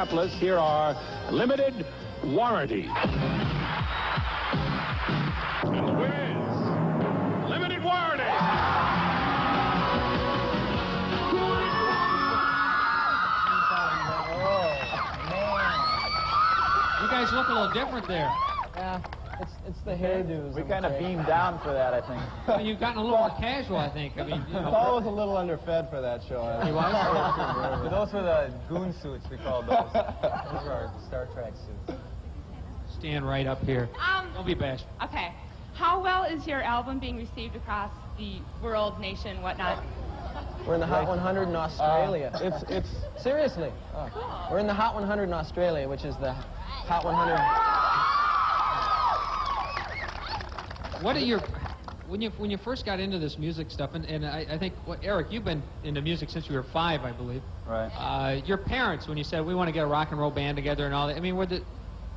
Minneapolis, here are Limited Warranty. And the winner is Limited Warranty. You guys look a little different there. Yeah, it's the hairdos. We kind of beamed down for that, I think. Well, you've gotten a little more casual, I think. I mean, you know. Paul was a little underfed for that show. He was? Those were the goon suits, we called those. Those were our Star Trek suits. Stand right up here. Don't be bashful. Okay. How well is your album being received across the world, nation, whatnot? We're in the Hot 100 in Australia. It's Seriously. Cool. We're in the Hot 100 in Australia, which is the Hot 100. What are your, when you first got into this music stuff, and I think, well, Eric, you've been into music since you were 5, I believe. right. Your parents, when you said, we want to get a rock and roll band together and all that, I mean,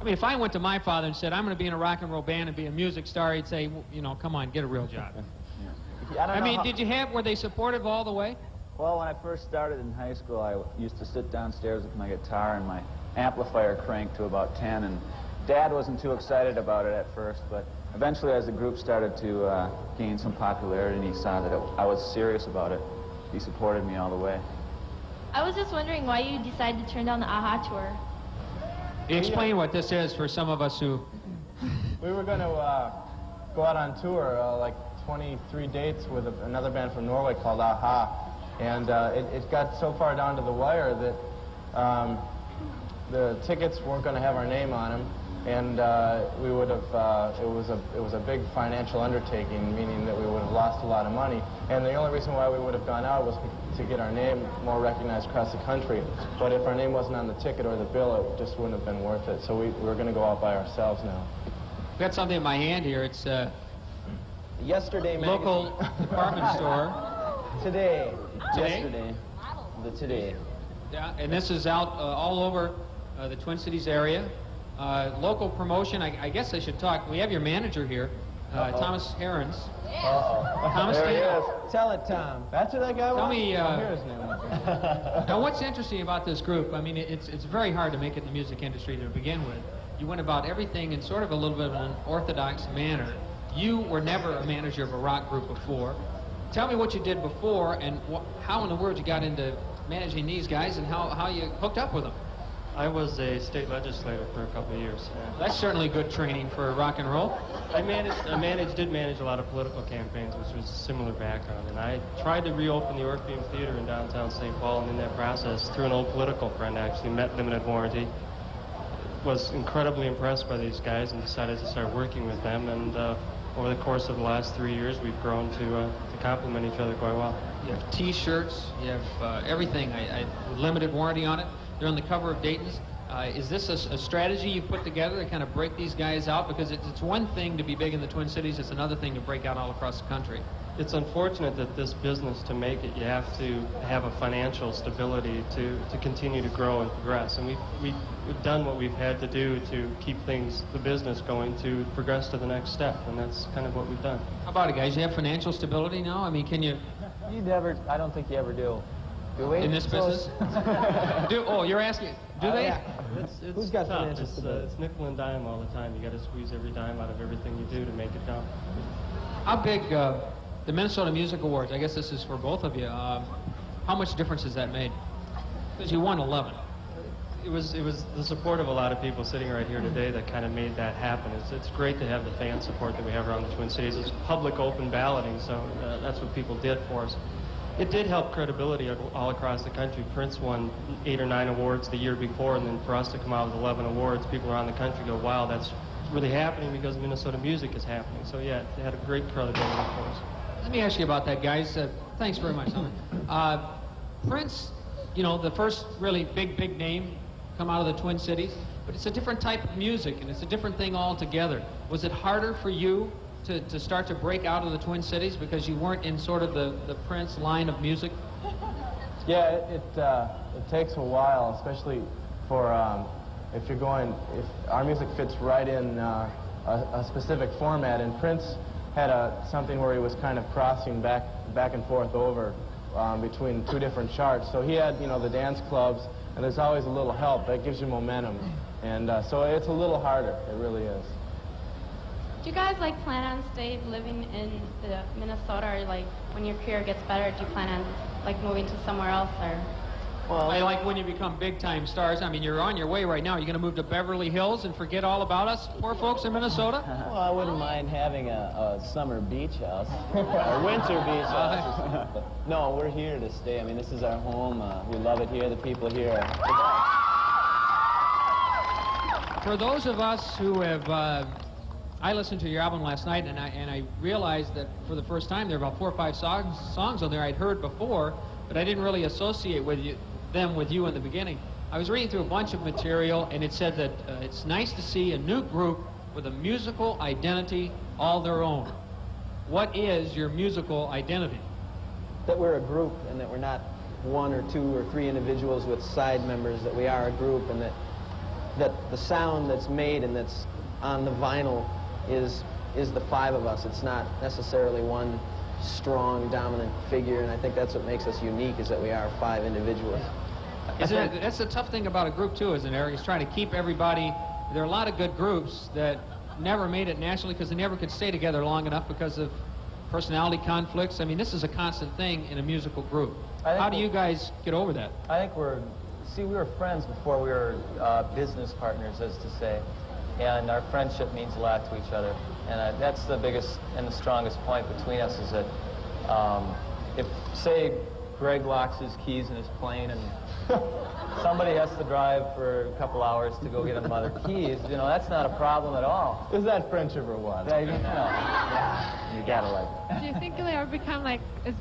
if I went to my father and said, I'm going to be in a rock and roll band and be a music star, he'd say, well, you know, come on, get a real job. I mean, were they supportive all the way? Well, when I first started in high school, I used to sit downstairs with my guitar and my amplifier cranked to about 10, and Dad wasn't too excited about it at first, but eventually as the group started to gain some popularity and he saw that I was serious about it, he supported me all the way. I was just wondering why you decided to turn down the AHA tour. Explain what this is for some of us who... We were going to go out on tour, like 23 dates with another band from Norway called AHA, and it got so far down to the wire that the tickets weren't going to have our name on them, and we would have, it was a big financial undertaking, meaning that we would have lost a lot of money, and the only reason why we would have gone out was to get our name more recognized across the country. But if our name wasn't on the ticket or the bill, it just wouldn't have been worth it. So we were going to go out by ourselves now. I've got something in my hand here. It's Yesterday local department store. Today. Today? Yesterday. The Today. Yeah, and this is out all over the Twin Cities area. Local promotion, I guess I should talk. We have your manager here, Thomas Herons. Thomas, There he is. Tell it, Tom. That's what that guy was? Tell me, I hear his name. now what's interesting about this group, I mean, it's very hard to make it in the music industry to begin with. You went about everything in sort of a little bit of an orthodox manner. You were never a manager of a rock group before. Tell me what you did before and how in the world you got into managing these guys and how you hooked up with them. I was a state legislator for a couple of years. That's certainly good training for rock and roll. I did manage a lot of political campaigns, which was a similar background. And I tried to reopen the Orpheum Theater in downtown St. Paul, and in that process, through an old political friend, actually met Limited Warranty. Was incredibly impressed by these guys and decided to start working with them. And over the course of the last 3 years, we've grown to complement each other quite well. You have T-shirts, you have everything, with Limited Warranty on it. They're on the cover of Dayton's. Is this a strategy you put together to kind of break these guys out? Because it's one thing to be big in the Twin Cities, it's another thing to break out all across the country. It's unfortunate that this business, to make it, you have to have a financial stability to continue to grow and progress. And we've done what we've had to do to keep the business going, to progress to the next step. And that's kind of what we've done. How about it, guys? You have financial stability now? I mean, can you... You never, I don't think you ever do. Do we? In this business? You're asking, do they? Yeah. Who's got financial stability? It's nickel and dime all the time. You got to squeeze every dime out of everything you do to make it count. How big, the Minnesota Music Awards, I guess this is for both of you, how much difference has that made? Because you won 11. It was the support of a lot of people sitting right here today that kind of made that happen. It's great to have the fan support that we have around the Twin Cities. It's public open balloting, so that's what people did for us. It did help credibility all across the country. Prince won 8 or 9 awards the year before, and then for us to come out with 11 awards, people around the country go, wow, that's really happening because Minnesota music is happening. So yeah, it had a great credibility for us. Let me ask you about that, guys. Thanks very much. Prince, you know, the first really big name come out of the Twin Cities, but it's a different type of music, and it's a different thing altogether. Was it harder for you to start to break out of the Twin Cities because you weren't in sort of the Prince line of music? Yeah, it takes a while, especially for if our music fits right in a specific format, and Prince had something where he was kind of crossing back and forth over between 2 different charts. So he had, you know, the dance clubs and there's always a little help. That gives you momentum. And so it's a little harder. It really is. Do you guys like plan on stay living in Minnesota, or like when your career gets better, do you plan on like moving to somewhere else, or? Well, I like when you become big-time stars. I mean, you're on your way right now. You're going to move to Beverly Hills and forget all about us poor folks in Minnesota? Well, I wouldn't mind having a summer beach house, a winter beach house. No, we're here to stay. I mean, this is our home. We love it here. The people here are... For those of us who have, I listened to your album last night, and I realized that for the first time there are about 4 or 5 songs on there I'd heard before, but I didn't really associate them with you in the beginning. I was reading through a bunch of material, and it said that it's nice to see a new group with a musical identity all their own. What is your musical identity? That we're a group, and that we're not 1 or 2 or 3 individuals with side members, that we are a group, and that the sound that's made and that's on the vinyl is the 5 of us. It's not necessarily one strong, dominant figure, and I think that's what makes us unique, is that we are 5 individuals. That's the tough thing about a group, too, isn't it, Eric? It's trying to keep everybody... There are a lot of good groups that never made it nationally because they never could stay together long enough because of personality conflicts. I mean, this is a constant thing in a musical group. How do you guys get over that? I think we were friends before we were business partners, as to say. And our friendship means a lot to each other. And that's the biggest and the strongest point between us, is that if, say, Greg locks his keys in his plane and somebody has to drive for a couple hours to go get him other keys, you know, that's not a problem at all. Is that friendship or what? You know, yeah, you gotta like it. Do you think you'll ever become like as